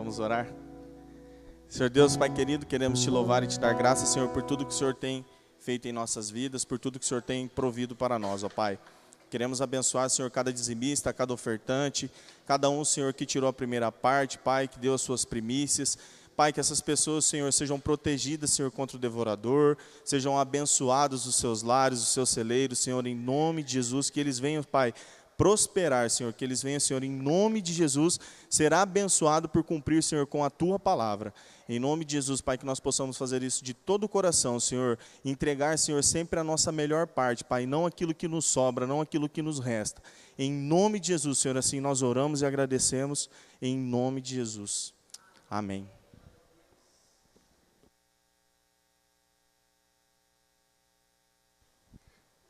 Vamos orar? Senhor Deus, Pai querido, queremos te louvar e te dar graça, Senhor, por tudo que o Senhor tem feito em nossas vidas, por tudo que o Senhor tem provido para nós, ó Pai. Queremos abençoar, Senhor, cada dizimista, cada ofertante, cada um, Senhor, que tirou a primeira parte, Pai, que deu as suas primícias. Pai, que essas pessoas, Senhor, sejam protegidas, Senhor, contra o devorador, sejam abençoados os seus lares, os seus celeiros, Senhor, em nome de Jesus, que eles venham, Pai, prosperar, Senhor, que eles venham, Senhor, em nome de Jesus, ser abençoado por cumprir, Senhor, com a Tua palavra. Em nome de Jesus, Pai, que nós possamos fazer isso de todo o coração, Senhor, entregar, Senhor, sempre a nossa melhor parte, Pai, não aquilo que nos sobra, não aquilo que nos resta. Em nome de Jesus, Senhor, assim nós oramos e agradecemos, em nome de Jesus. Amém.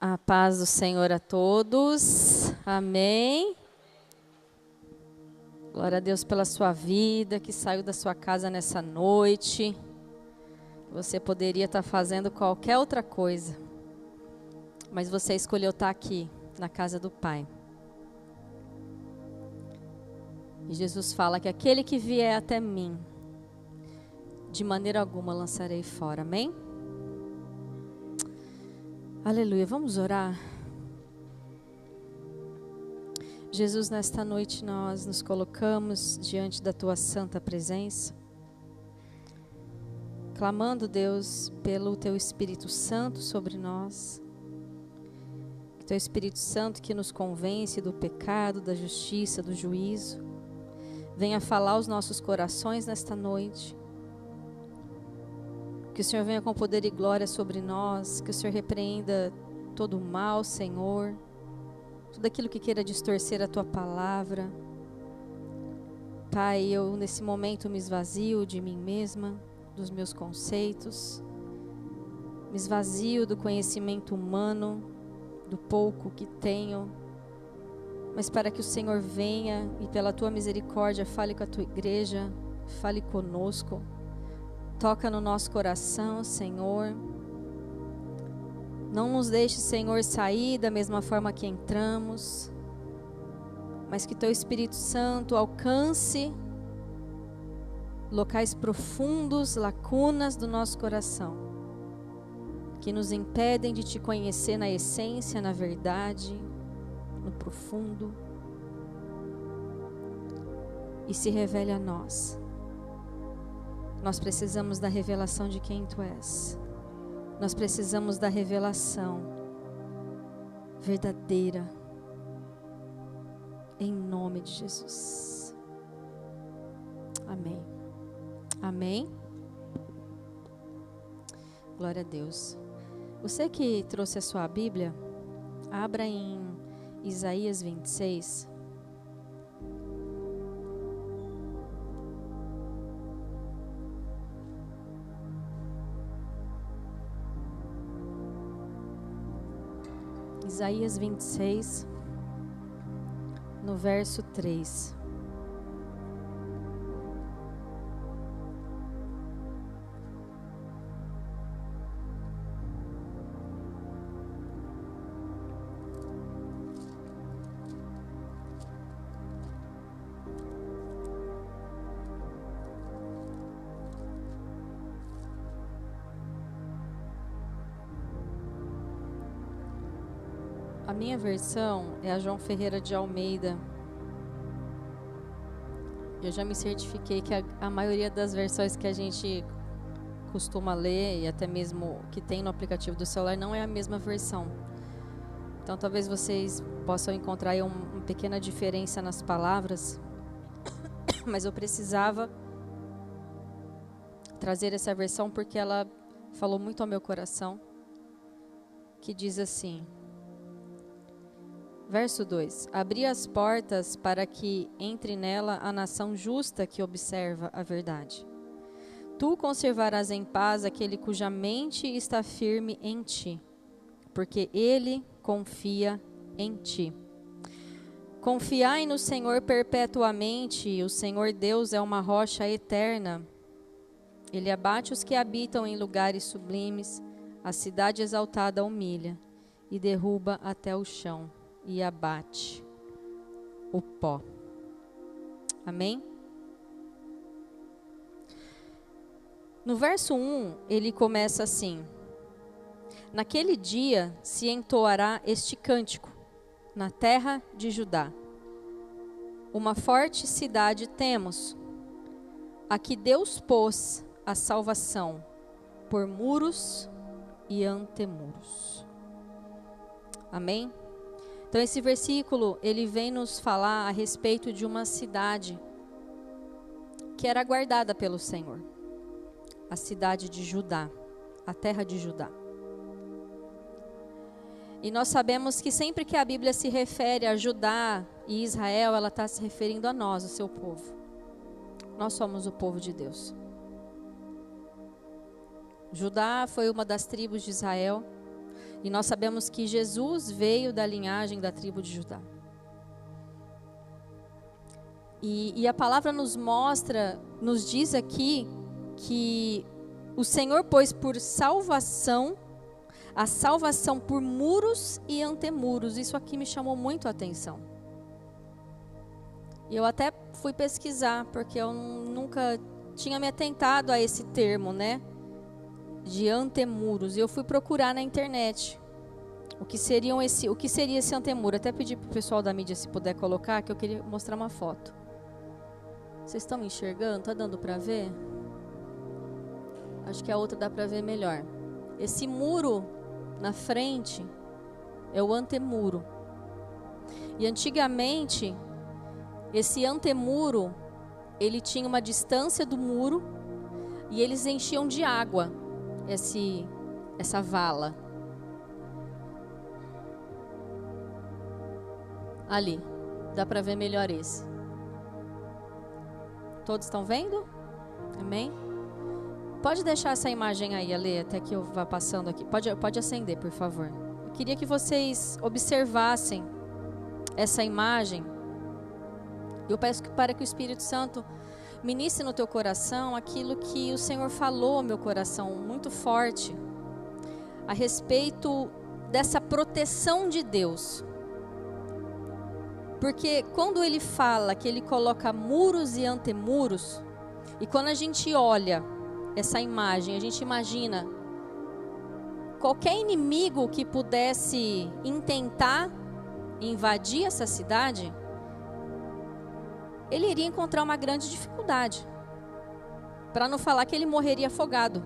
A paz do Senhor a todos. Amém. Glória a Deus pela sua vida, que saiu da sua casa nessa noite. Você poderia estar fazendo qualquer outra coisa, mas você escolheu estar aqui, na casa do Pai. E Jesus fala que aquele que vier até mim, de maneira alguma lançarei fora. Amém? Aleluia, vamos orar. Jesus, nesta noite nós nos colocamos diante da Tua santa presença, clamando, Deus, pelo Teu Espírito Santo sobre nós, Teu Espírito Santo que nos convence do pecado, da justiça, do juízo, venha falar aos nossos corações nesta noite. Que o Senhor venha com poder e glória sobre nós, que o Senhor repreenda todo o mal, Senhor, tudo aquilo que queira distorcer a Tua palavra. Pai, eu nesse momento me esvazio de mim mesma, dos meus conceitos, me esvazio do conhecimento humano, do pouco que tenho, mas para que o Senhor venha e pela Tua misericórdia fale com a Tua igreja, fale conosco. Toca no nosso coração, Senhor. Não nos deixe, Senhor, sair da mesma forma que entramos, mas que Teu Espírito Santo alcance locais profundos, lacunas do nosso coração, que nos impedem de Te conhecer na essência, na verdade, no profundo, e se revele a nós. Nós precisamos da revelação de quem Tu és. Nós precisamos da revelação verdadeira. Em nome de Jesus. Amém. Amém. Glória a Deus. Você que trouxe a sua Bíblia, abra em Isaías 26. Isaías 26, no verso 3. A minha versão é a João Ferreira de Almeida. Eu já me certifiquei que a maioria das versões que a gente costuma ler, e até mesmo que tem no aplicativo do celular, não é a mesma versão. Então talvez vocês possam encontrar aí uma pequena diferença nas palavras, mas eu precisava trazer essa versão porque ela falou muito ao meu coração, que diz assim... Verso 2: Abri as portas para que entre nela a nação justa que observa a verdade. Tu conservarás em paz aquele cuja mente está firme em ti, porque ele confia em ti. Confiai no Senhor perpetuamente, o Senhor Deus é uma rocha eterna. Ele abate os que habitam em lugares sublimes, a cidade exaltada humilha e derruba até o chão. E abate o pó. Amém? No verso 1, ele começa assim: naquele dia se entoará este cântico na terra de Judá. Uma forte cidade temos, a que Deus pôs a salvação por muros e antemuros. Amém? Então esse versículo, ele vem nos falar a respeito de uma cidade que era guardada pelo Senhor. A cidade de Judá, a terra de Judá. E nós sabemos que sempre que a Bíblia se refere a Judá e Israel, ela está se referindo a nós, o seu povo. Nós somos o povo de Deus. Judá foi uma das tribos de Israel. E nós sabemos que Jesus veio da linhagem da tribo de Judá. E a palavra nos mostra, nos diz aqui, que o Senhor pôs por salvação, a salvação por muros e antemuros. Isso aqui me chamou muito a atenção. E eu até fui pesquisar, porque eu nunca tinha me atentado a esse termo, né? De antemuros. E eu fui procurar na internet o que seria esse antemuro. Até pedi para o pessoal da mídia se puder colocar, que eu queria mostrar uma foto. Vocês estão me enxergando? Está dando para ver? Acho que a outra dá para ver melhor. Esse muro na frente é o antemuro. E antigamente, esse antemuro, ele tinha uma distância do muro e eles enchiam de água essa vala. Ali, dá para ver melhor esse. Todos estão vendo? Amém? Pode deixar essa imagem aí, Ale, até que eu vá passando aqui. Pode acender, por favor. Eu queria que vocês observassem essa imagem. Eu peço para que o Espírito Santo ministre no teu coração aquilo que o Senhor falou ao meu coração muito forte a respeito dessa proteção de Deus. Porque quando ele fala que ele coloca muros e antemuros, e quando a gente olha essa imagem, a gente imagina qualquer inimigo que pudesse intentar invadir essa cidade, ele iria encontrar uma grande dificuldade. Para não falar que ele morreria afogado.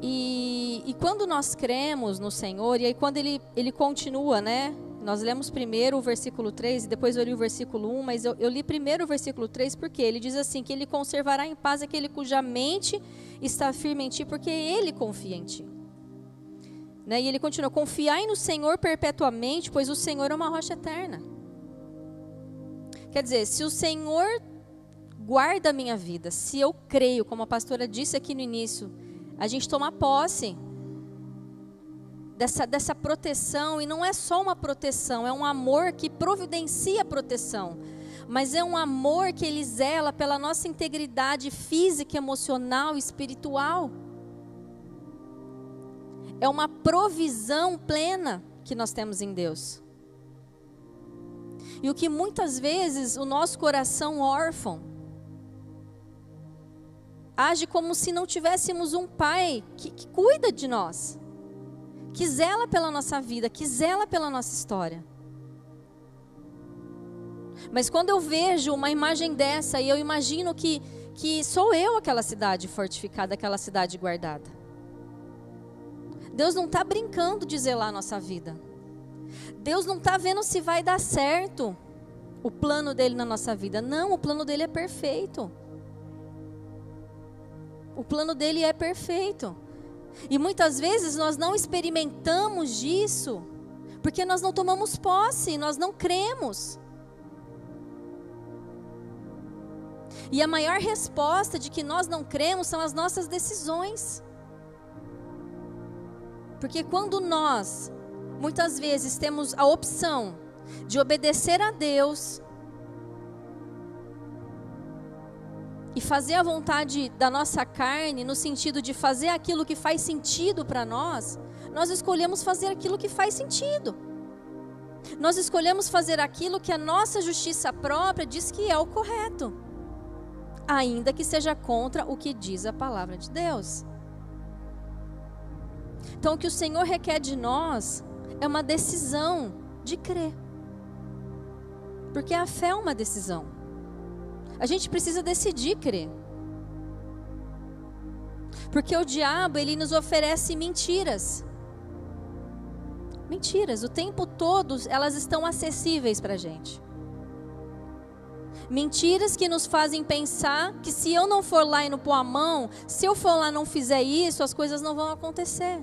E quando nós cremos no Senhor, e aí quando ele continua, né? Nós lemos primeiro o versículo 3 e depois eu li o versículo 1, mas eu li primeiro o versículo 3 porque ele diz assim, que ele conservará em paz aquele cuja mente está firme em ti, porque ele confia em ti. Né? E ele continua, confiai no Senhor perpetuamente, pois o Senhor é uma rocha eterna. Quer dizer, se o Senhor guarda a minha vida, se eu creio, como a pastora disse aqui no início, a gente toma posse dessa proteção, e não é só uma proteção, é um amor que providencia a proteção, mas é um amor que ele zela pela nossa integridade física, emocional e espiritual. É uma provisão plena que nós temos em Deus. E o que muitas vezes o nosso coração órfão age como se não tivéssemos um pai que cuida de nós, que zela pela nossa vida, que zela pela nossa história. Mas quando eu vejo uma imagem dessa e eu imagino que sou eu aquela cidade fortificada, aquela cidade guardada. Deus não está brincando de zelar a nossa vida. Deus não está vendo se vai dar certo o plano dele na nossa vida. Não, o plano dele é perfeito. O plano dele é perfeito. E muitas vezes nós não experimentamos disso, porque nós não tomamos posse, nós não cremos. E a maior resposta de que nós não cremos são as nossas decisões. Porque quando nós, muitas vezes, temos a opção de obedecer a Deus e fazer a vontade da nossa carne, no sentido de fazer aquilo que faz sentido para nós, nós escolhemos fazer aquilo que faz sentido. Nós escolhemos fazer aquilo que a nossa justiça própria diz que é o correto. ainda que seja contra o que diz a palavra de Deus. Então, o que o Senhor requer de nós é uma decisão de crer. Porque a fé é uma decisão. A gente precisa decidir crer. Porque o diabo, ele nos oferece mentiras. Mentiras, o tempo todo elas estão acessíveis para a gente. Mentiras que nos fazem pensar que se eu não for lá e não pôr a mão, se eu for lá e não fizer isso, as coisas não vão acontecer.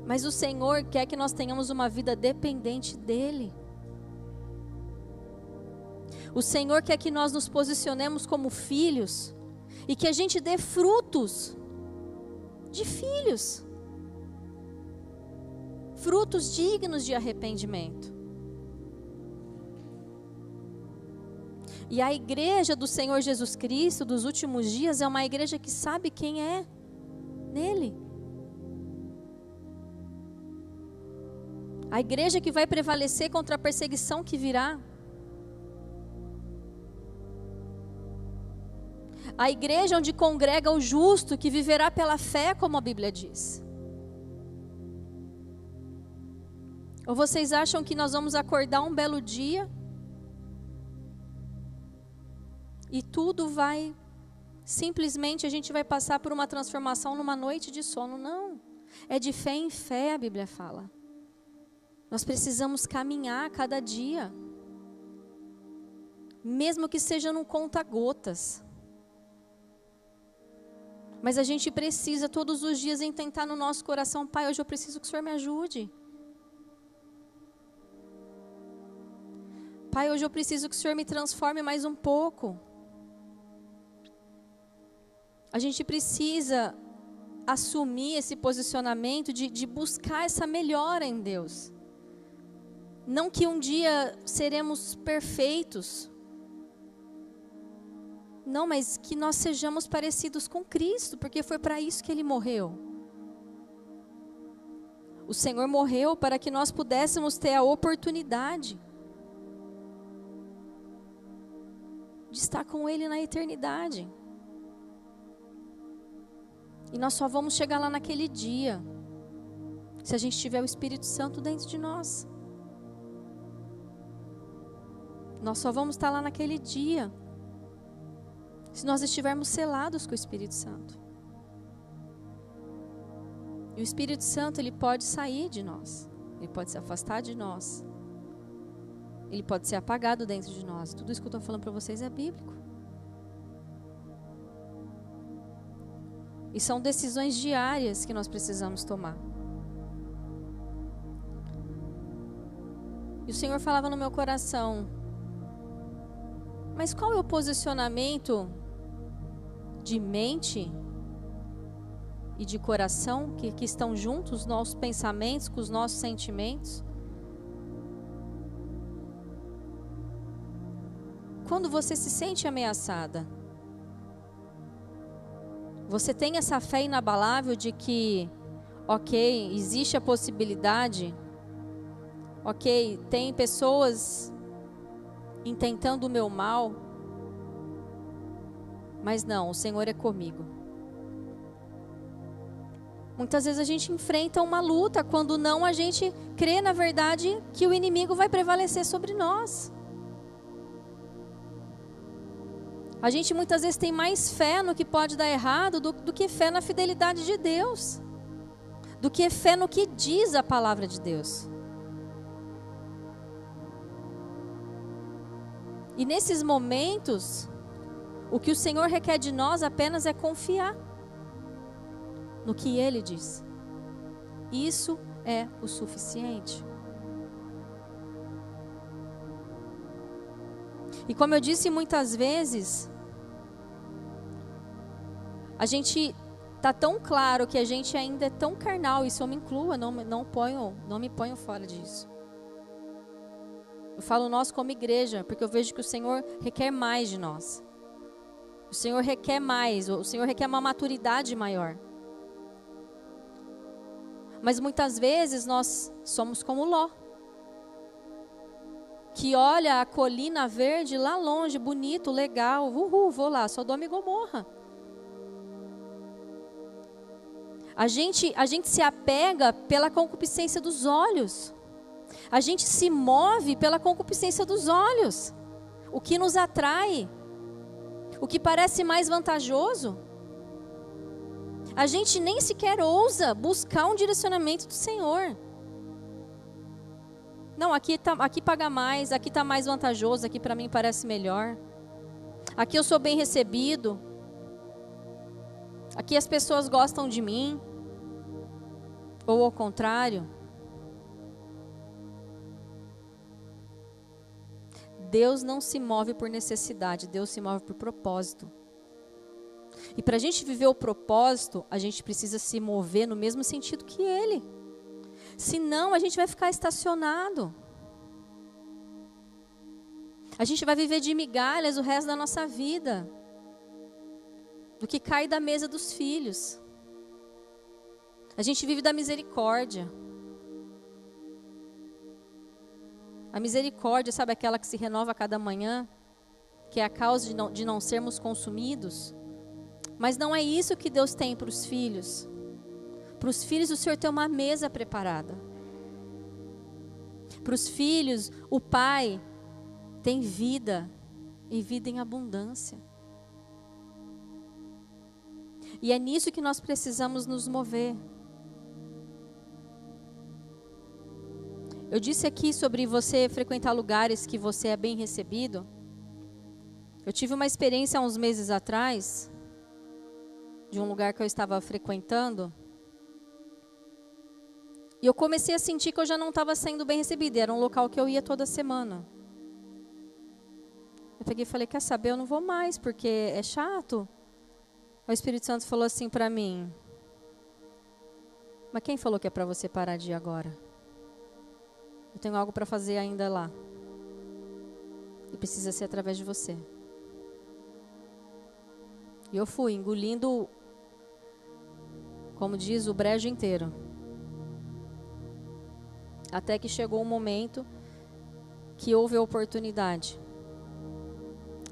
Mas o Senhor quer que nós tenhamos uma vida dependente dEle. O Senhor quer que nós nos posicionemos como filhos e que a gente dê frutos de filhos. Frutos dignos de arrependimento. E a igreja do Senhor Jesus Cristo dos últimos dias é uma igreja que sabe quem é nele. A igreja que vai prevalecer contra a perseguição que virá. A igreja onde congrega o justo que viverá pela fé, como a Bíblia diz. Ou vocês acham que nós vamos acordar um belo dia e tudo vai, simplesmente a gente vai passar por uma transformação numa noite de sono? Não, é de fé em fé, a Bíblia fala. Nós precisamos caminhar cada dia, mesmo que seja num conta-gotas. Mas a gente precisa todos os dias intentar no nosso coração: Pai, hoje eu preciso que o Senhor me ajude. Pai, hoje eu preciso que o Senhor me transforme mais um pouco. A gente precisa assumir esse posicionamento de buscar essa melhora em Deus. Não que um dia seremos perfeitos. Não, mas que nós sejamos parecidos com Cristo, porque foi para isso que Ele morreu. O Senhor morreu para que nós pudéssemos ter a oportunidade de estar com Ele na eternidade. E nós só vamos chegar lá naquele dia, se a gente tiver o Espírito Santo dentro de nós. Nós só vamos estar lá naquele dia, se nós estivermos selados com o Espírito Santo. E o Espírito Santo, ele pode sair de nós, ele pode se afastar de nós, ele pode ser apagado dentro de nós. Tudo isso que eu estou falando para vocês é bíblico. E são decisões diárias que nós precisamos tomar. E o Senhor falava no meu coração: mas qual é o posicionamento de mente e de coração que estão juntos, os nossos pensamentos com os nossos sentimentos? Quando você se sente ameaçada, você tem essa fé inabalável de que, ok, existe a possibilidade, ok, tem pessoas intentando o meu mal, mas não, o Senhor é comigo. Muitas vezes a gente enfrenta uma luta, quando não, a gente crê na verdade que o inimigo vai prevalecer sobre nós. A gente muitas vezes tem mais fé no que pode dar errado do que fé na fidelidade de Deus, do que fé no que diz a palavra de Deus. E nesses momentos, o que o Senhor requer de nós apenas é confiar no que Ele diz. Isso é o suficiente. E como eu disse muitas vezes, a gente está tão claro que a gente ainda é tão carnal, isso eu me incluo, não me ponho fora disso. Eu falo nós como igreja, porque eu vejo que o Senhor requer mais de nós. O Senhor requer mais, o Senhor requer uma maturidade maior. Mas muitas vezes nós somos como Ló, que olha a colina verde lá longe, bonito, legal, uhul, vou lá, Sodoma e Gomorra. A gente se apega pela concupiscência dos olhos. A gente se move pela concupiscência dos olhos. O que nos atrai, o que parece mais vantajoso. A gente nem sequer ousa buscar um direcionamento do Senhor. Não, aqui paga mais, aqui está mais vantajoso, aqui para mim parece melhor. Aqui eu sou bem recebido. Aqui as pessoas gostam de mim. Ou ao contrário. Deus não se move por necessidade, Deus se move por propósito. E para a gente viver o propósito, a gente precisa se mover no mesmo sentido que Ele. Senão a gente vai ficar estacionado. A gente vai viver de migalhas o resto da nossa vida. Do que cai da mesa dos filhos. A gente vive da misericórdia. A misericórdia, sabe aquela que se renova a cada manhã? Que é a causa de não sermos consumidos. Mas não é isso que Deus tem para os filhos. Para os filhos o Senhor tem uma mesa preparada. Para os filhos, o Pai tem vida. E vida em abundância. E é nisso que nós precisamos nos mover. Eu disse aqui sobre você frequentar lugares que você é bem recebido. Eu tive uma experiência há uns meses atrás, de um lugar que eu estava frequentando. E eu comecei a sentir que eu já não estava sendo bem recebida. Era um local que eu ia toda semana. Eu peguei e falei, quer saber, eu não vou mais, porque é chato. O Espírito Santo falou assim para mim, mas quem falou que é para você parar de ir agora? Eu tenho algo para fazer ainda lá. E precisa ser através de você. E eu fui engolindo, como diz, o brejo inteiro. Até que chegou um momento que houve a oportunidade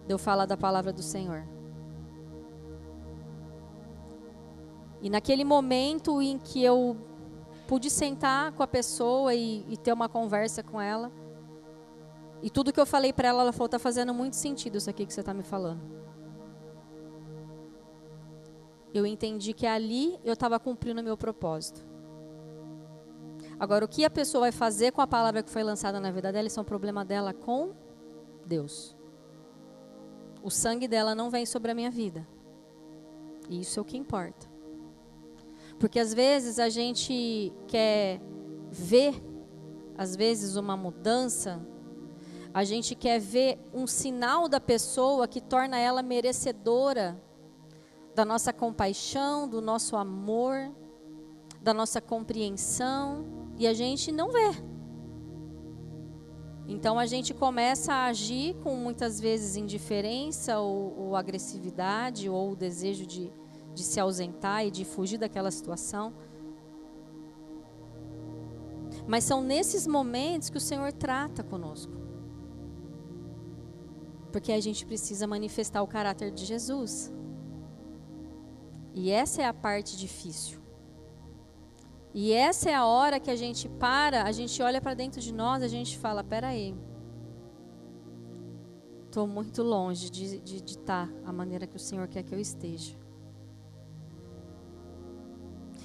de eu falar da palavra do Senhor. E naquele momento em que eu pude sentar com a pessoa e ter uma conversa com ela, e tudo que eu falei para ela, ela falou, está fazendo muito sentido isso aqui que você está me falando. Eu entendi que ali eu estava cumprindo o meu propósito. Agora, o que a pessoa vai fazer com a palavra que foi lançada na vida dela, isso é um problema dela com Deus. O sangue dela não vem sobre a minha vida. E isso é o que importa. Porque às vezes a gente quer ver, às vezes, uma mudança. A gente quer ver um sinal da pessoa que torna ela merecedora da nossa compaixão, do nosso amor, da nossa compreensão. E a gente não vê. Então a gente começa a agir com muitas vezes indiferença ou agressividade ou o desejo de se ausentar e de fugir daquela situação. Mas são nesses momentos que o Senhor trata conosco. Porque a gente precisa manifestar o caráter de Jesus. E essa é a parte difícil. E essa é a hora que a gente para, a gente olha para dentro de nós, a gente fala, peraí, estou muito longe de estar a maneira que o Senhor quer que eu esteja.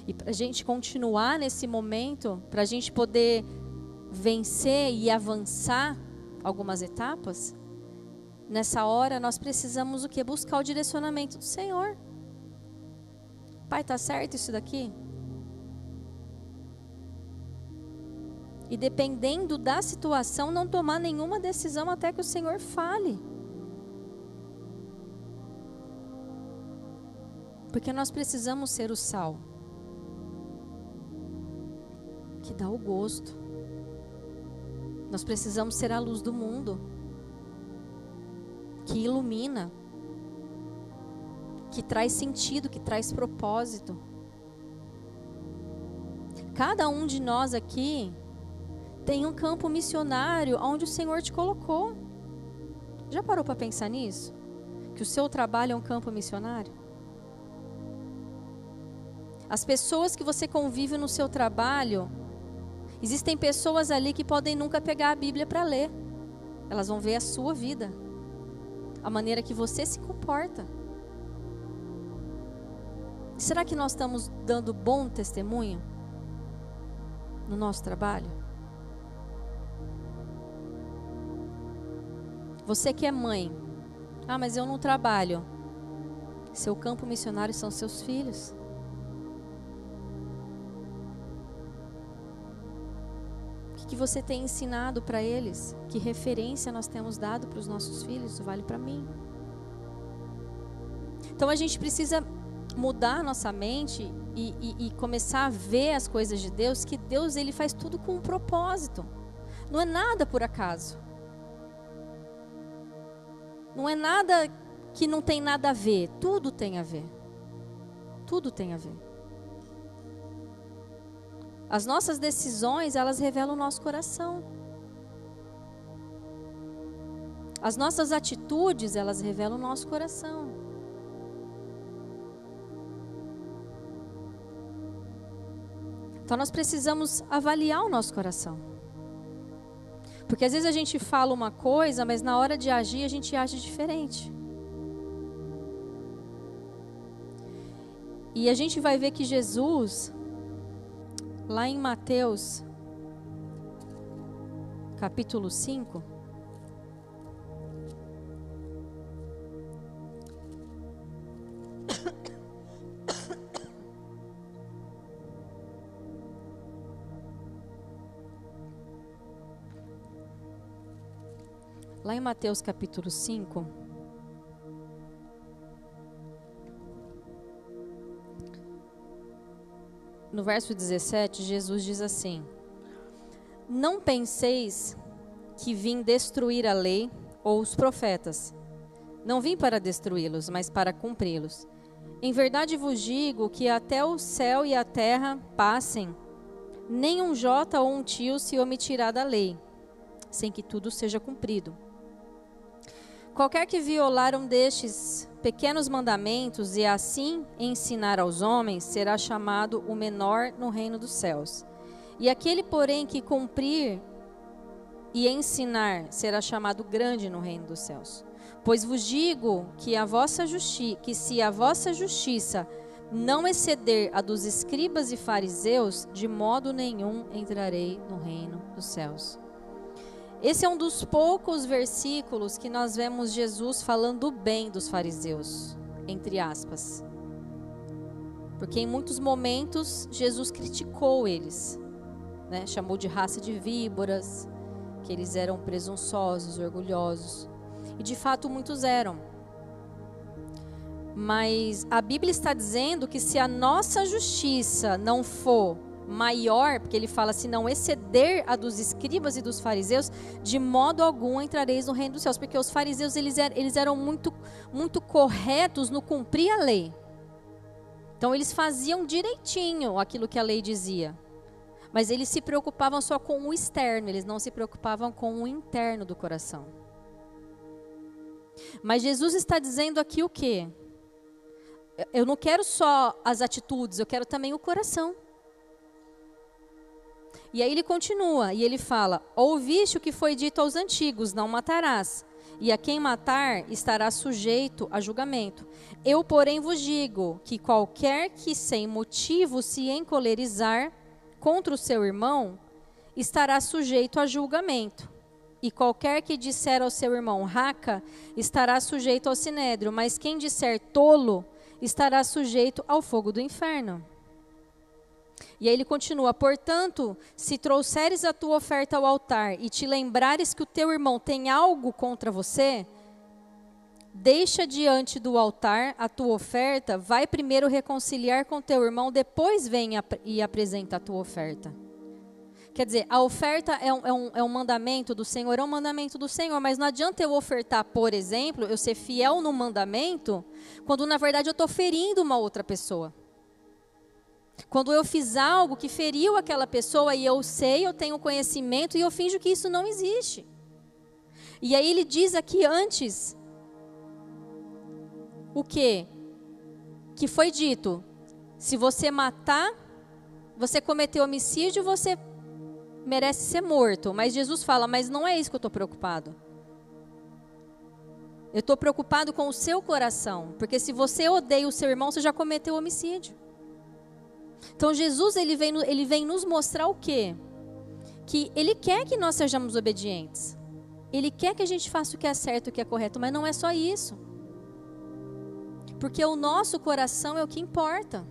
E para a gente continuar nesse momento, para a gente poder vencer e avançar algumas etapas, nessa hora nós precisamos o quê? Buscar o direcionamento do Senhor. Pai, está certo isso daqui? E dependendo da situação, não tomar nenhuma decisão até que o Senhor fale. Porque nós precisamos ser o sal que dá o gosto. Nós precisamos ser a luz do mundo, que ilumina, que traz sentido, que traz propósito. Cada um de nós aqui Tem um campo missionário onde o Senhor te colocou. Já parou para pensar nisso? Que o seu trabalho é um campo missionário? As pessoas que você convive no seu trabalho, existem pessoas ali que podem nunca pegar a Bíblia para ler. Elas vão ver a sua vida, a maneira que você se comporta. Será que nós estamos dando bom testemunho no nosso trabalho? Você que é mãe, mas eu não trabalho. Seu campo missionário são seus filhos. O que você tem ensinado para eles? Que referência nós temos dado para os nossos filhos? Isso vale para mim. Então a gente precisa mudar a nossa mente e começar a ver as coisas de Deus, que Deus ele faz tudo com um propósito. Não é nada por acaso. Não é nada que não tem nada a ver. Tudo tem a ver. Tudo tem a ver. As nossas decisões, elas revelam o nosso coração. As nossas atitudes, elas revelam o nosso coração. Então nós precisamos avaliar o nosso coração. Porque às vezes a gente fala uma coisa, mas na hora de agir a gente age diferente. E a gente vai ver que Jesus, lá em Mateus, capítulo 5, lá em Mateus capítulo 5, no verso 17, Jesus diz assim: não penseis que vim destruir a lei ou os profetas. Não vim para destruí-los, mas para cumpri-los. Em verdade vos digo que até o céu e a terra passem, nem um jota ou um tio se omitirá da lei, sem que tudo seja cumprido. Qualquer que violar um destes pequenos mandamentos e assim ensinar aos homens, será chamado o menor no reino dos céus. E aquele, porém, que cumprir e ensinar, será chamado grande no reino dos céus. Pois vos digo que se a vossa justiça não exceder a dos escribas e fariseus, de modo nenhum entrarei no reino dos céus. Esse é um dos poucos versículos que nós vemos Jesus falando bem dos fariseus, entre aspas. Porque em muitos momentos Jesus criticou eles, né? Chamou de raça de víboras, que eles eram presunçosos, orgulhosos. E de fato muitos eram. Mas a Bíblia está dizendo que se a nossa justiça não for maior, porque ele fala, se não exceder a dos escribas e dos fariseus, de modo algum entrareis no reino dos céus. Porque os fariseus, eles eram muito corretos no cumprir a lei. Então eles faziam direitinho aquilo que a lei dizia. Mas eles se preocupavam só com o externo, eles não se preocupavam com o interno do coração. Mas Jesus está dizendo aqui o quê? Eu não quero só as atitudes, eu quero também o coração. E aí ele continua, e ele fala: ouviste o que foi dito aos antigos, não matarás, e a quem matar estará sujeito a julgamento. Eu, porém, vos digo que qualquer que sem motivo se encolerizar contra o seu irmão, estará sujeito a julgamento. E qualquer que disser ao seu irmão raca, estará sujeito ao sinédrio, mas quem disser tolo, estará sujeito ao fogo do inferno. E aí ele continua: portanto, se trouxeres a tua oferta ao altar e te lembrares que o teu irmão tem algo contra você, deixa diante do altar a tua oferta, vai primeiro reconciliar com teu irmão, depois vem e apresenta a tua oferta. Quer dizer, a oferta é um mandamento do Senhor, é um mandamento do Senhor, mas não adianta eu ofertar, por exemplo, eu ser fiel no mandamento, quando na verdade eu estou ferindo uma outra pessoa. Quando eu fiz algo que feriu aquela pessoa e eu sei, eu tenho conhecimento e eu finjo que isso não existe. E aí ele diz aqui antes, o quê? Que foi dito, se você matar, você cometeu homicídio, você merece ser morto. Mas Jesus fala, mas não é isso que eu estou preocupado. Eu estou preocupado com o seu coração, porque se você odeia o seu irmão, você já cometeu homicídio. Então Jesus ele vem nos mostrar o quê? Que ele quer que nós sejamos obedientes. Ele quer que a gente faça o que é certo, o que é correto, mas não é só isso. Porque o nosso coração é o que importa.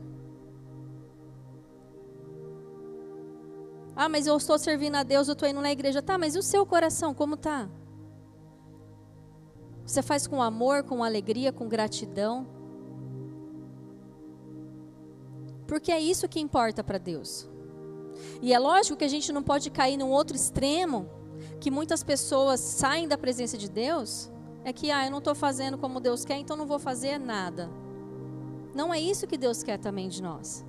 Ah, mas eu estou servindo a Deus, eu estou indo na igreja. Tá, mas e o seu coração, como tá? Você faz com amor, com alegria, com gratidão? Porque é isso que importa para Deus. E é lógico que a gente não pode cair num outro extremo, que muitas pessoas saem da presença de Deus, é que, eu não estou fazendo como Deus quer, então não vou fazer nada. Não é isso que Deus quer também de nós.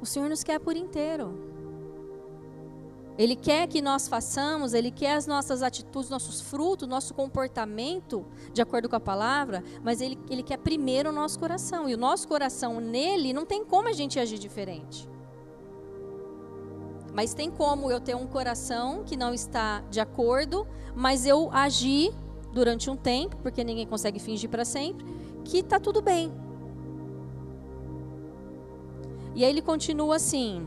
O Senhor nos quer por inteiro. Ele quer que nós façamos, Ele quer as nossas atitudes, nossos frutos, nosso comportamento, de acordo com a palavra, mas Ele quer primeiro o nosso coração. E o nosso coração nele, não tem como a gente agir diferente. Mas tem como eu ter um coração que não está de acordo, mas eu agir durante um tempo, porque ninguém consegue fingir para sempre, que está tudo bem. E aí ele continua assim.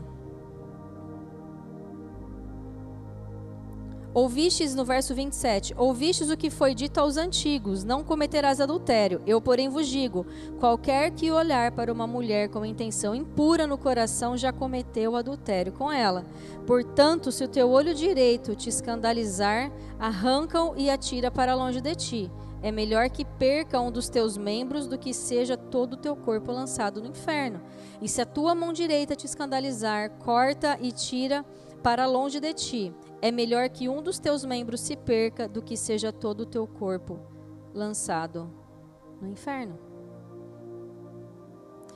Ouvistes, no verso 27, ouvistes o que foi dito aos antigos, não cometerás adultério. Eu, porém, vos digo, qualquer que olhar para uma mulher com intenção impura no coração, já cometeu adultério com ela. Portanto, se o teu olho direito te escandalizar, arranca-o e atira para longe de ti. É melhor que perca um dos teus membros do que seja todo o teu corpo lançado no inferno. E se a tua mão direita te escandalizar, corta e tira para longe de ti. É melhor que um dos teus membros se perca do que seja todo o teu corpo lançado no inferno.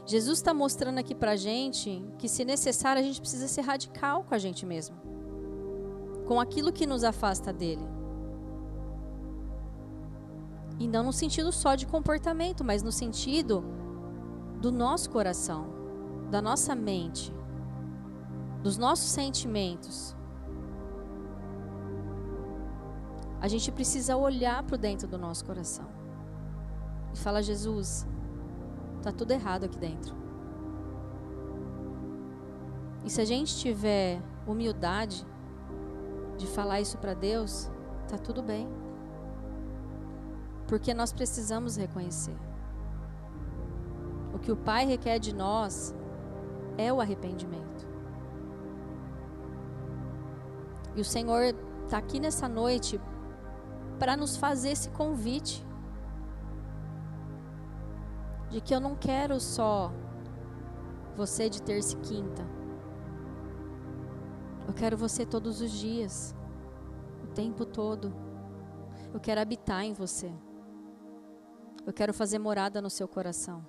Jesus está mostrando aqui para a gente que, se necessário, a gente precisa ser radical com a gente mesmo, com aquilo que nos afasta dele. E não no sentido só de comportamento, mas no sentido do nosso coração, da nossa mente, dos nossos sentimentos. A gente precisa olhar para dentro do nosso coração e falar: Jesus, está tudo errado aqui dentro. E se a gente tiver humildade de falar isso para Deus, está tudo bem. Porque nós precisamos reconhecer. O que o Pai requer de nós é o arrependimento. E o Senhor está aqui nessa noite para nos fazer esse convite de que eu não quero só você de terça e quinta. Eu quero você todos os dias, o tempo todo. Eu quero habitar em você. Eu quero fazer morada no seu coração.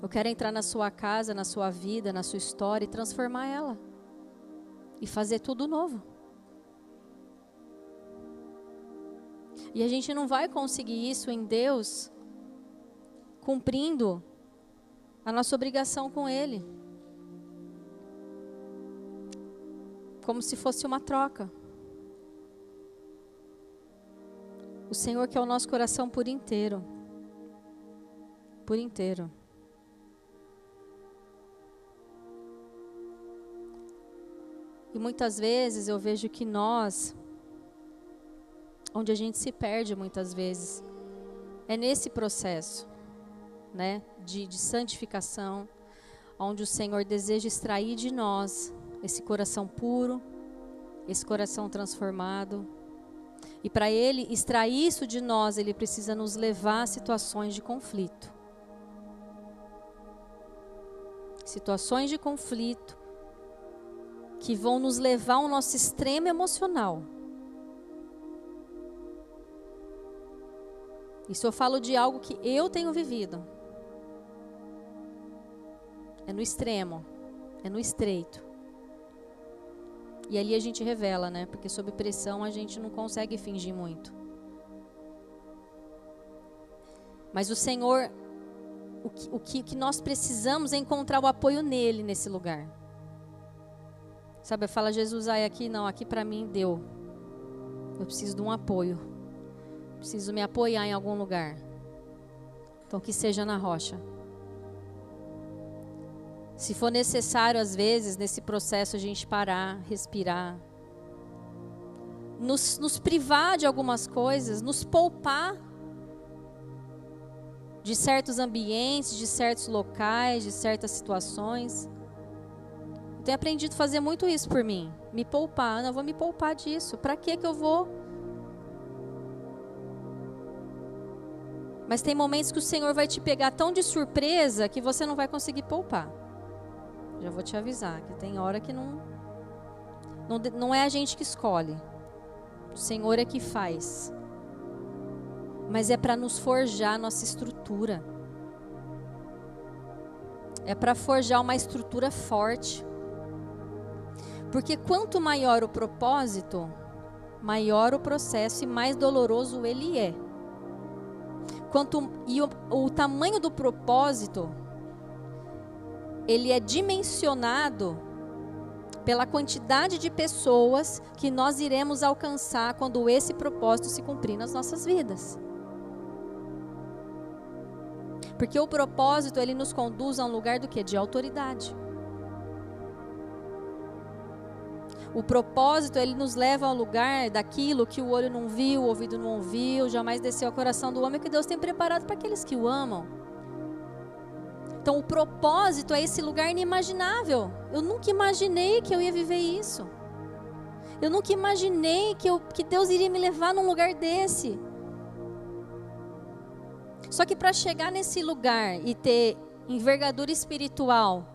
Eu quero entrar na sua casa, na sua vida, na sua história e transformar ela. E fazer tudo novo. E a gente não vai conseguir isso em Deus cumprindo a nossa obrigação com Ele. Como se fosse uma troca. O Senhor quer o nosso coração por inteiro. Por inteiro. E muitas vezes eu vejo que nós, onde a gente se perde muitas vezes, é nesse processo, né, de santificação, onde o Senhor deseja extrair de nós esse coração puro, esse coração transformado. E para Ele extrair isso de nós, Ele precisa nos levar a situações de conflito. Situações de conflito que vão nos levar ao nosso extremo emocional. Isso eu falo de algo que eu tenho vivido. É no extremo, é no estreito. E ali a gente revela, né? Porque sob pressão a gente não consegue fingir muito. Mas o Senhor, o que nós precisamos é encontrar o apoio nele nesse lugar. Sabe, fala Jesus, aqui não, aqui para mim deu. Eu preciso de um apoio. Preciso me apoiar em algum lugar. Então que seja na rocha. Se for necessário, às vezes, nesse processo, a gente parar, respirar. Nos privar de algumas coisas, nos poupar de certos ambientes, de certos locais, de certas situações. Eu tenho aprendido a fazer muito isso por mim. Me poupar. Ana, eu vou me poupar disso. Para que eu vou? Mas tem momentos que o Senhor vai te pegar tão de surpresa que você não vai conseguir poupar. Já vou te avisar, que tem hora que não é a gente que escolhe. O Senhor é que faz. Mas é para nos forjar nossa estrutura. É para forjar uma estrutura forte. Porque quanto maior o propósito, maior o processo e mais doloroso ele é. O tamanho do propósito, ele é dimensionado pela quantidade de pessoas que nós iremos alcançar quando esse propósito se cumprir nas nossas vidas. Porque o propósito, ele nos conduz a um lugar do quê? De autoridade. O propósito, ele nos leva ao lugar daquilo que o olho não viu, o ouvido não ouviu, jamais desceu ao coração do homem, que Deus tem preparado para aqueles que o amam. Então, o propósito é esse lugar inimaginável. Eu nunca imaginei que eu ia viver isso. Eu nunca imaginei que Deus iria me levar num lugar desse. Só que para chegar nesse lugar e ter envergadura espiritual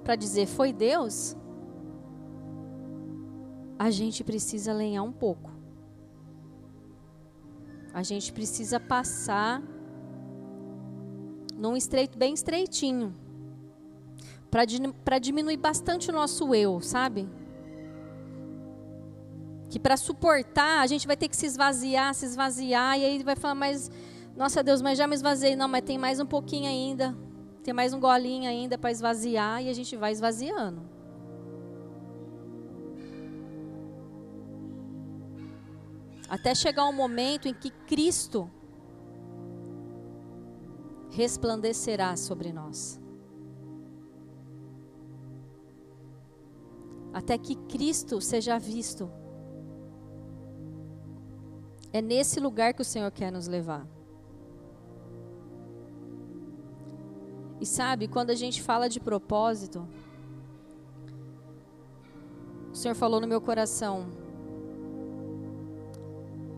para dizer foi Deus, a gente precisa lenhar um pouco. A gente precisa passar num estreito bem estreitinho, para diminuir bastante o nosso eu, sabe? Que para suportar, a gente vai ter que se esvaziar, e aí vai falar, mas, nossa Deus, mas já me esvaziei. Não, mas tem mais um pouquinho ainda, tem mais um golinho ainda para esvaziar, e a gente vai esvaziando. Até chegar um momento em que Cristo resplandecerá sobre nós. Até que Cristo seja visto. É nesse lugar que o Senhor quer nos levar. E sabe, quando a gente fala de propósito, o Senhor falou no meu coração,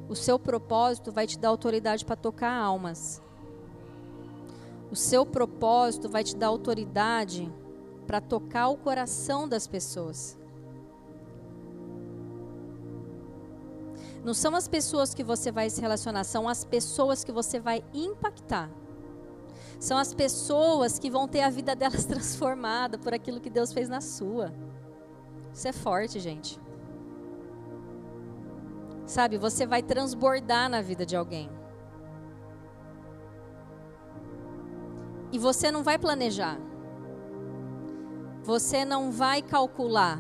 o seu propósito vai te dar autoridade para tocar almas. O seu propósito vai te dar autoridade para tocar o coração das pessoas. Não são as pessoas que você vai se relacionar, são as pessoas que você vai impactar. São as pessoas que vão ter a vida delas transformada por aquilo que Deus fez na sua. Isso é forte, gente. Sabe, você vai transbordar na vida de alguém. E você não vai planejar. Você não vai calcular.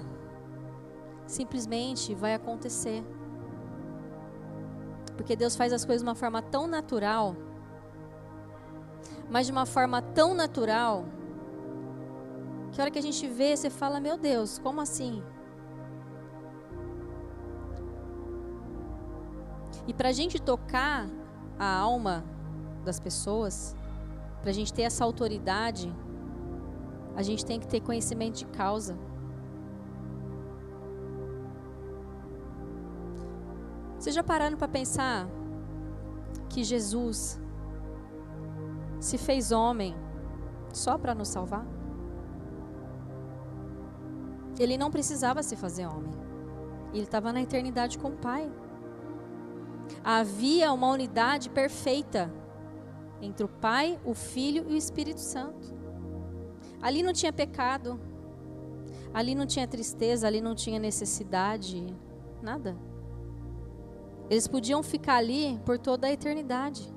Simplesmente vai acontecer. Porque Deus faz as coisas de uma forma tão natural. Mas de uma forma tão natural. Que a hora que a gente vê, você fala, meu Deus, como assim? E para a gente tocar a alma das pessoas, para a gente ter essa autoridade, a gente tem que ter conhecimento de causa. Vocês já pararam para pensar que Jesus se fez homem só para nos salvar? Ele não precisava se fazer homem. Ele estava na eternidade com o Pai. Havia uma unidade perfeita entre o Pai, o Filho e o Espírito Santo. Ali não tinha pecado, ali não tinha tristeza, ali não tinha necessidade, nada. Eles podiam ficar ali por toda a eternidade.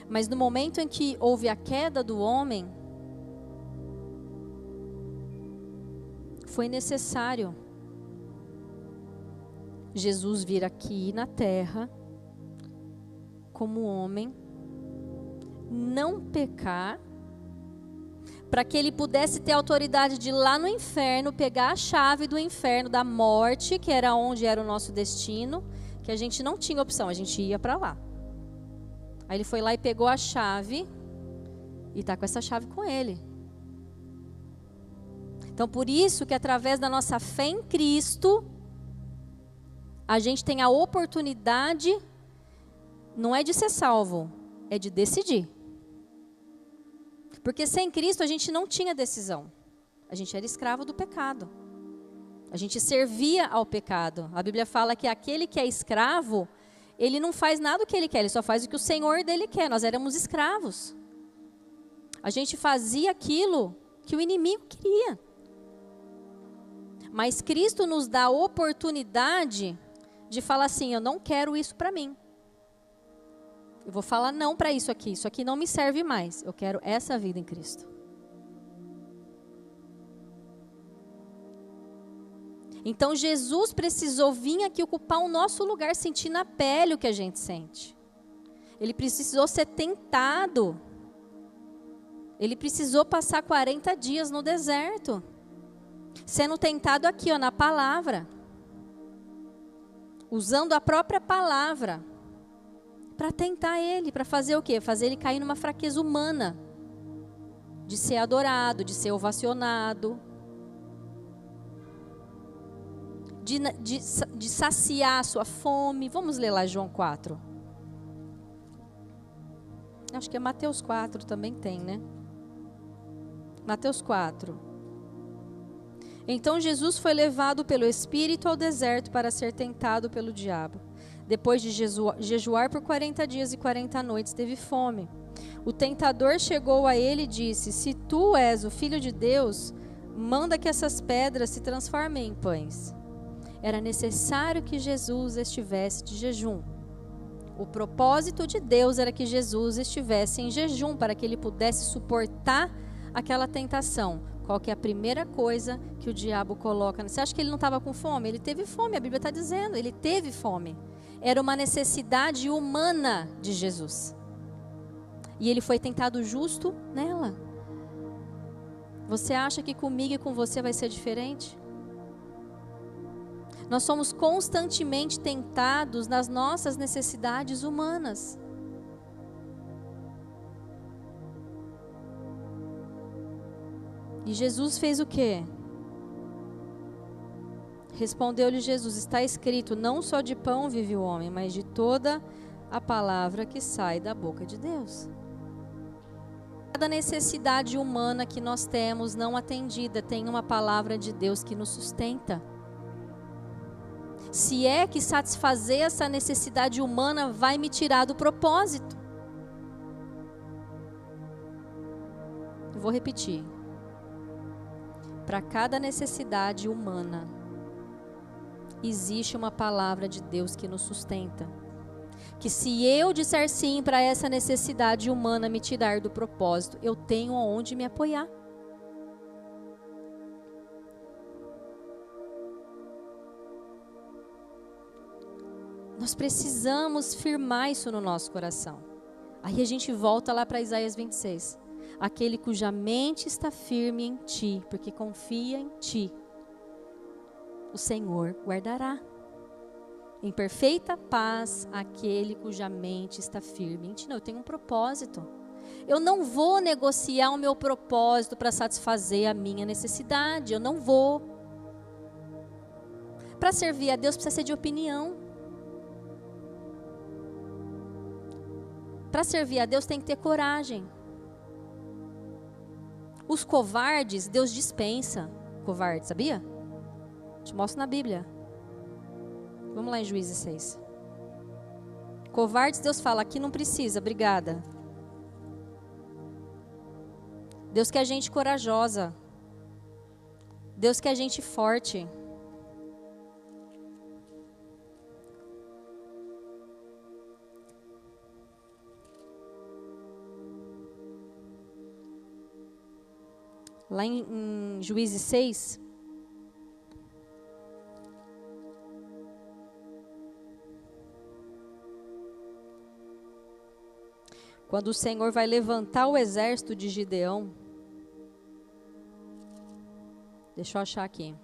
Mas no momento em que houve a queda do homem, foi necessário Jesus vir aqui na terra como homem, não pecar, para que ele pudesse ter autoridade de ir lá no inferno, pegar a chave do inferno, da morte, que era onde era o nosso destino, que a gente não tinha opção, a gente ia para lá. Aí ele foi lá e pegou a chave, e está com essa chave com ele. Então, por isso que através da nossa fé em Cristo, a gente tem a oportunidade, não é de ser salvo, é de decidir. Porque sem Cristo a gente não tinha decisão. A gente era escravo do pecado. A gente servia ao pecado. A Bíblia fala que aquele que é escravo, ele não faz nada o que ele quer, ele só faz o que o Senhor dele quer. Nós éramos escravos. A gente fazia aquilo que o inimigo queria. Mas Cristo nos dá a oportunidade de falar assim, eu não quero isso para mim. Eu vou falar não para isso aqui não me serve mais. Eu quero essa vida em Cristo. Então Jesus precisou vir aqui ocupar o nosso lugar, sentir na pele o que a gente sente. Ele precisou ser tentado. Ele precisou passar 40 dias no deserto. Sendo tentado aqui, ó, na palavra. Usando a própria palavra. Para tentar ele, para fazer o quê? Fazer ele cair numa fraqueza humana. De ser adorado, de ser ovacionado. De saciar a sua fome. Vamos ler lá João 4. Acho que é Mateus 4 também tem, né? Mateus 4. Então Jesus foi levado pelo Espírito ao deserto para ser tentado pelo diabo. Depois de jejuar por 40 dias e 40 noites, teve fome. O tentador chegou a ele e disse, se tu és o Filho de Deus, manda que essas pedras se transformem em pães. Era necessário que Jesus estivesse de jejum. O propósito de Deus era que Jesus estivesse em jejum, para que ele pudesse suportar aquela tentação. Qual que é a primeira coisa que o diabo coloca? Você acha que ele não estava com fome? Ele teve fome, a Bíblia está dizendo, ele teve fome. Era uma necessidade humana de Jesus. E ele foi tentado justo nela. Você acha que comigo e com você vai ser diferente? Nós somos constantemente tentados nas nossas necessidades humanas. E Jesus fez o quê? Respondeu-lhe Jesus, está escrito, não só de pão vive o homem, mas de toda a palavra que sai da boca de Deus. Cada necessidade humana que nós temos não atendida tem uma palavra de Deus que nos sustenta. Se é que satisfazer essa necessidade humana vai me tirar do propósito. Eu vou repetir. Para cada necessidade humana, existe uma palavra de Deus que nos sustenta. Que se eu disser sim para essa necessidade humana me tirar do propósito, eu tenho aonde me apoiar. Nós precisamos firmar isso no nosso coração. Aí a gente volta lá para Isaías 26. Aquele cuja mente está firme em ti, porque confia em ti, o Senhor guardará. Em perfeita paz, aquele cuja mente está firme em ti. Não, eu tenho um propósito. Eu não vou negociar o meu propósito para satisfazer a minha necessidade. Eu não vou. Para servir a Deus precisa ser de opinião. Para servir a Deus tem que ter coragem. Os covardes, Deus dispensa. Covarde, sabia? Te mostro na Bíblia. Vamos lá em Juízes 6. Covardes, Deus fala, aqui não precisa, obrigada. Deus quer gente corajosa. Deus quer gente forte. Lá em Juízes 6, quando o Senhor vai levantar o exército de Gideão, deixa eu achar aqui.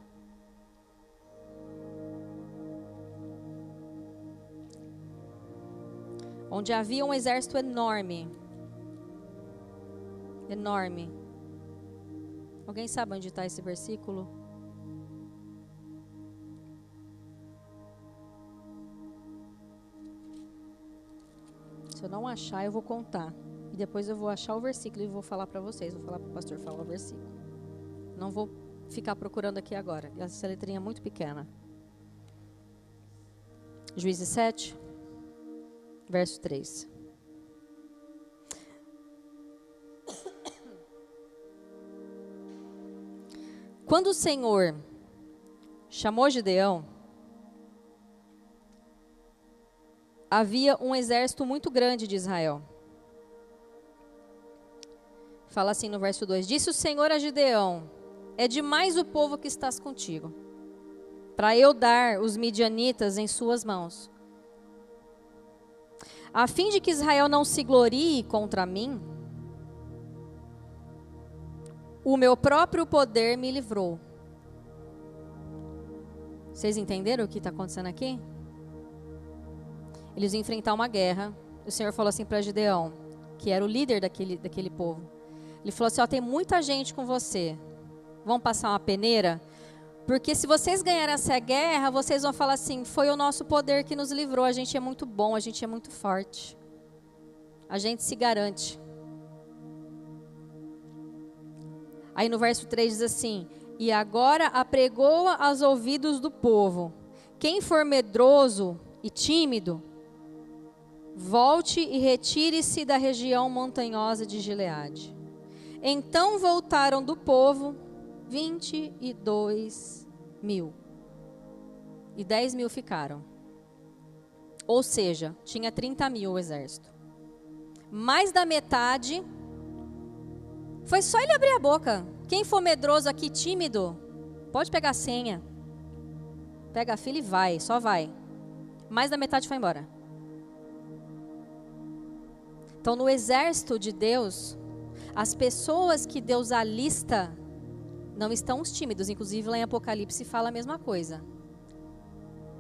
Onde havia um exército enorme. Enorme. Alguém sabe onde está esse versículo? Se eu não achar, eu vou contar. E depois eu vou achar o versículo e vou falar para vocês. Vou falar para o pastor falar o versículo. Não vou ficar procurando aqui agora. Essa letrinha é muito pequena. Juízes 7, verso 3. Quando o Senhor chamou Gideão, havia um exército muito grande de Israel. Fala assim no verso 2: Disse o Senhor a Gideão: é demais o povo que estás contigo, para eu dar os midianitas em suas mãos. A fim de que Israel não se glorie contra mim, o meu próprio poder me livrou. Vocês entenderam o que está acontecendo aqui? Eles iam enfrentar uma guerra. O Senhor falou assim para Gideão, que era o líder daquele povo. Ele falou assim: ó, tem muita gente com você. Vamos passar uma peneira? Porque se vocês ganharem essa guerra, vocês vão falar assim: foi o nosso poder que nos livrou. A gente é muito bom, a gente é muito forte. A gente se garante. Aí no verso 3 diz assim: e agora apregoa aos ouvidos do povo: quem for medroso e tímido, volte e retire-se da região montanhosa de Gileade. Então voltaram do povo 22.000. E 10.000 ficaram. Ou seja, tinha 30.000 o exército. Mais da metade, foi só ele abrir a boca. Quem for medroso aqui, tímido, pode pegar a senha. Pega a fila e vai, só vai. Mais da metade foi embora. Então, no exército de Deus, as pessoas que Deus alista não estão os tímidos. Inclusive, lá em Apocalipse fala a mesma coisa.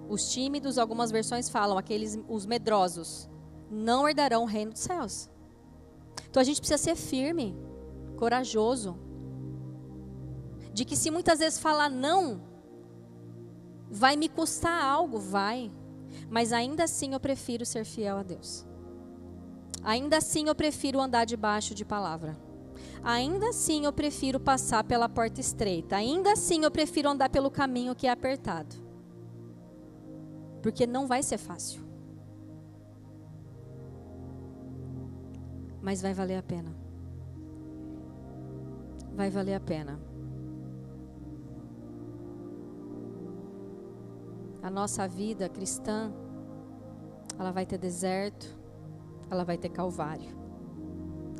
Os tímidos, algumas versões falam, os medrosos, não herdarão o reino dos céus. Então, a gente precisa ser firme, corajoso. De que se muitas vezes falar não, vai me custar algo, vai. Mas ainda assim eu prefiro ser fiel a Deus. Ainda assim eu prefiro andar debaixo de palavra. Ainda assim eu prefiro passar pela porta estreita. Ainda assim eu prefiro andar pelo caminho que é apertado. Porque não vai ser fácil. Mas vai valer a pena. Vai valer a pena. A nossa vida cristã, ela vai ter deserto, ela vai ter calvário,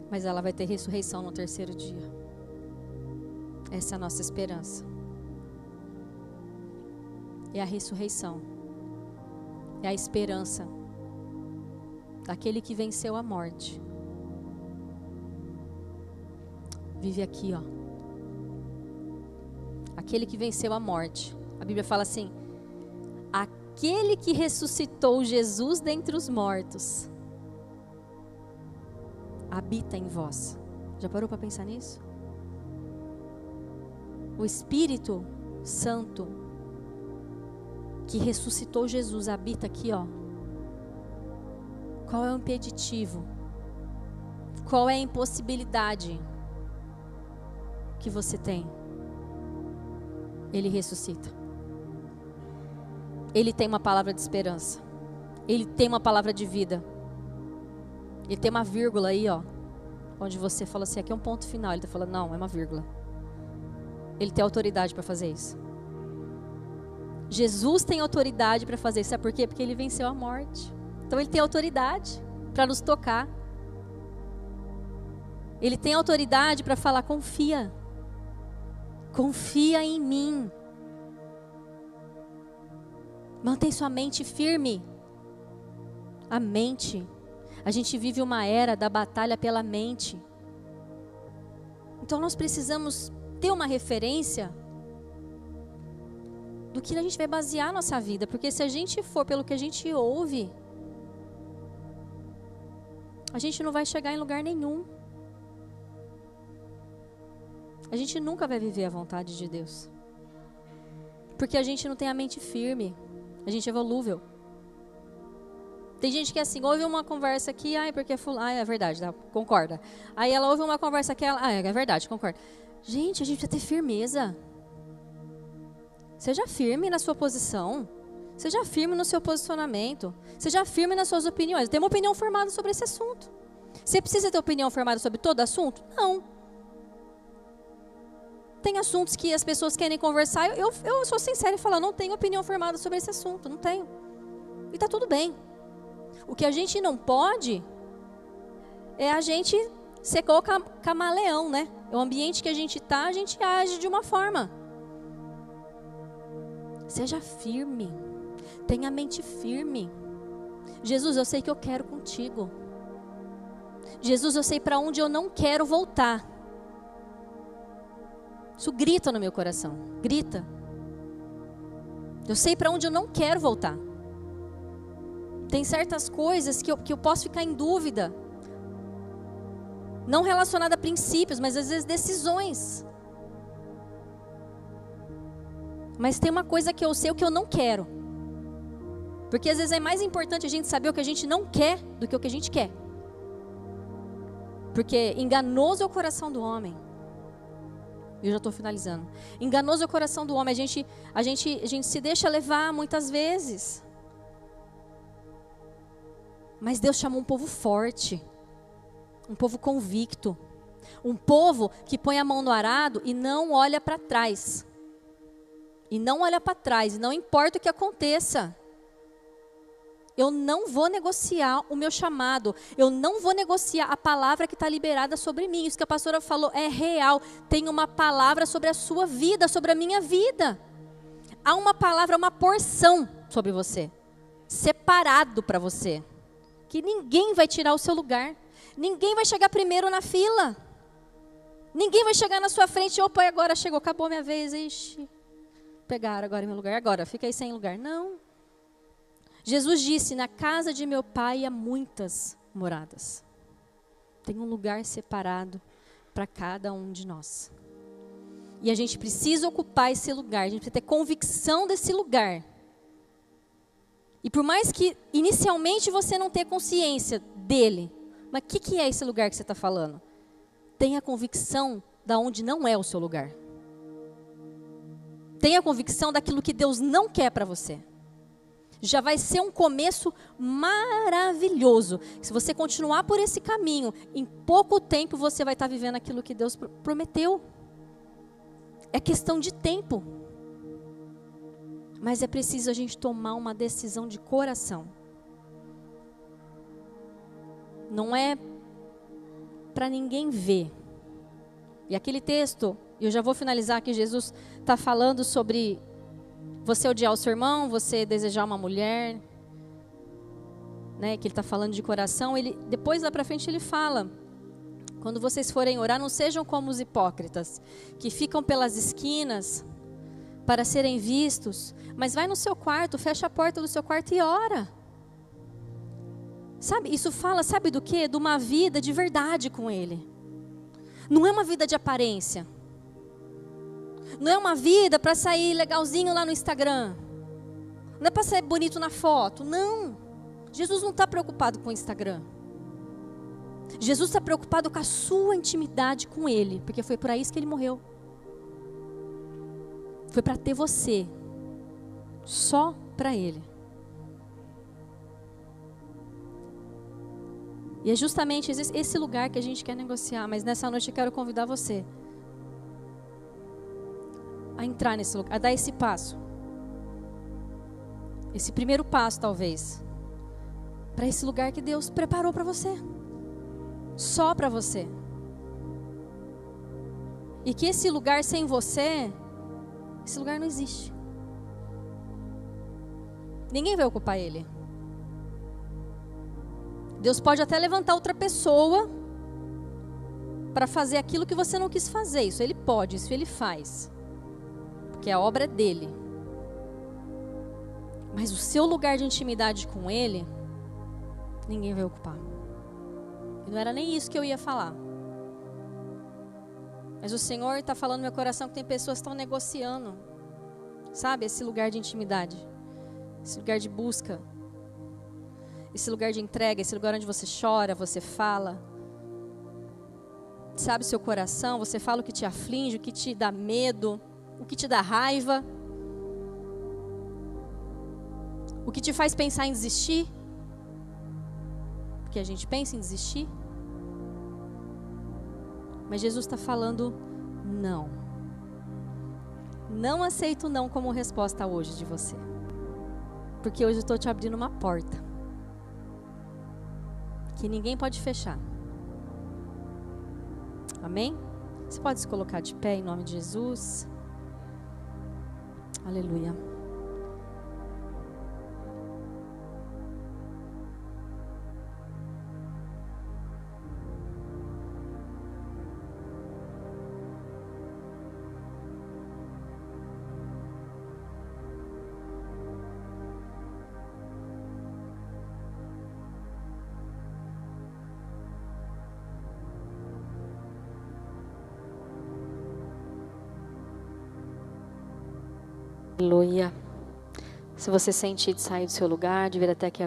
mas ela vai ter ressurreição no terceiro dia. Essa é a nossa esperança. É a ressurreição, é a esperança daquele que venceu a morte. Vive aqui, ó. Aquele que venceu a morte. A Bíblia fala assim: aquele que ressuscitou Jesus dentre os mortos habita em vós. Já parou para pensar nisso? O Espírito Santo que ressuscitou Jesus habita aqui, ó. Qual é o impeditivo? Qual é a impossibilidade que você tem? Ele ressuscita. Ele tem uma palavra de esperança. Ele tem uma palavra de vida. Ele tem uma vírgula aí, ó. onde você fala assim, aqui é um ponto final. Ele está falando, não, é uma vírgula. Ele tem autoridade para fazer isso. Jesus tem autoridade para fazer isso. Sabe por quê? Porque ele venceu a morte. Então ele tem autoridade para nos tocar. Ele tem autoridade para falar, confia. Confia em mim. Mantém sua mente firme. A mente. A gente vive uma era da batalha pela mente. Então nós precisamos ter uma referência do que a gente vai basear a nossa vida. Porque se a gente for pelo que a gente ouve, a gente não vai chegar em lugar nenhum. A gente nunca vai viver a vontade de Deus. Porque a gente não tem a mente firme. A gente é volúvel. Tem gente que é assim, ouve uma conversa aqui, porque é verdade, tá? Concorda. Aí ela ouve uma conversa aqui, é verdade, concorda. Gente, a gente precisa ter firmeza. Seja firme na sua posição. Seja firme no seu posicionamento. Seja firme nas suas opiniões. Tem uma opinião formada sobre esse assunto. Você precisa ter opinião formada sobre todo assunto? Não. Tem assuntos que as pessoas querem conversar. Eu sou sincera e falo, não tenho opinião formada sobre esse assunto. Não tenho. E está tudo bem. O que a gente não pode é a gente ser camaleão, né? O ambiente que a gente está, a gente age de uma forma. Seja firme. Tenha a mente firme. Jesus, eu sei que eu quero contigo. Jesus, eu sei para onde eu não quero voltar. Isso grita no meu coração. Grita. Eu sei para onde eu não quero voltar. Tem certas coisas que eu posso ficar em dúvida. Não relacionada a princípios, mas às vezes decisões. Mas tem uma coisa que eu sei o que eu não quero. Porque às vezes é mais importante a gente saber o que a gente não quer do que o que a gente quer. Porque enganoso é o coração do homem. Eu já estou finalizando. Enganoso é o coração do homem. A gente se deixa levar muitas vezes. Mas Deus chamou um povo forte. Um povo convicto. Um povo que põe a mão no arado e não olha para trás. E não olha para trás. E não importa o que aconteça. Eu não vou negociar o meu chamado. Eu não vou negociar a palavra que está liberada sobre mim. Isso que a pastora falou é real. Tem uma palavra sobre a sua vida, sobre a minha vida. Há uma palavra, uma porção sobre você. Separado para você. Que ninguém vai tirar o seu lugar. Ninguém vai chegar primeiro na fila. Ninguém vai chegar na sua frente. Opa, agora chegou, acabou a minha vez. Ixi, pegaram agora meu lugar. Agora, fiquei sem lugar. Não. Jesus disse, na casa de meu pai há muitas moradas. Tem um lugar separado para cada um de nós. E a gente precisa ocupar esse lugar. A gente precisa ter convicção desse lugar. E por mais que inicialmente você não tenha consciência dele, mas o que é esse lugar que você está falando? Tenha convicção de onde não é o seu lugar. Tenha convicção daquilo que Deus não quer para você. Já vai ser um começo maravilhoso. Se você continuar por esse caminho, em pouco tempo você vai estar vivendo aquilo que Deus prometeu. É questão de tempo. Mas é preciso a gente tomar uma decisão de coração. Não é para ninguém ver. E aquele texto, eu já vou finalizar aqui, Jesus está falando sobre você odiar o seu irmão, você desejar uma mulher, né, que ele está falando de coração. Depois lá para frente ele fala, quando vocês forem orar, não sejam como os hipócritas, que ficam pelas esquinas para serem vistos, mas vai no seu quarto, fecha a porta do seu quarto e ora. Sabe, isso fala, sabe do quê? De uma vida de verdade com ele. Não é uma vida de aparência. Não é uma vida para sair legalzinho lá no Instagram. Não é para ser bonito na foto. Não. Jesus não está preocupado com o Instagram. Jesus está preocupado com a sua intimidade com Ele. Porque foi para isso que Ele morreu. Foi para ter você. Só para Ele. E é justamente esse lugar que a gente quer negociar. Mas nessa noite eu quero convidar você a entrar nesse lugar, a dar esse passo. Esse primeiro passo, talvez, para esse lugar que Deus preparou para você. Só para você. E que esse lugar sem você, esse lugar não existe. Ninguém vai ocupar ele. Deus pode até levantar outra pessoa para fazer aquilo que você não quis fazer. Isso Ele pode, isso Ele faz. Porque a obra é dele. Mas o seu lugar de intimidade com Ele, ninguém vai ocupar. E não era nem isso que eu ia falar. Mas o Senhor está falando no meu coração que tem pessoas que estão negociando. Sabe, esse lugar de intimidade. Esse lugar de busca. Esse lugar de entrega, esse lugar onde você chora, você fala. Sabe o seu coração, você fala o que te aflige, o que te dá medo, o que te dá raiva. O que te faz pensar em desistir. Porque a gente pensa em desistir. Mas Jesus está falando não. Não aceito não como resposta hoje de você. Porque hoje eu estou te abrindo uma porta. Que ninguém pode fechar. Amém? Você pode se colocar de pé em nome de Jesus. Aleluia. Aleluia. Se você sentir de sair do seu lugar, de vir até aqui à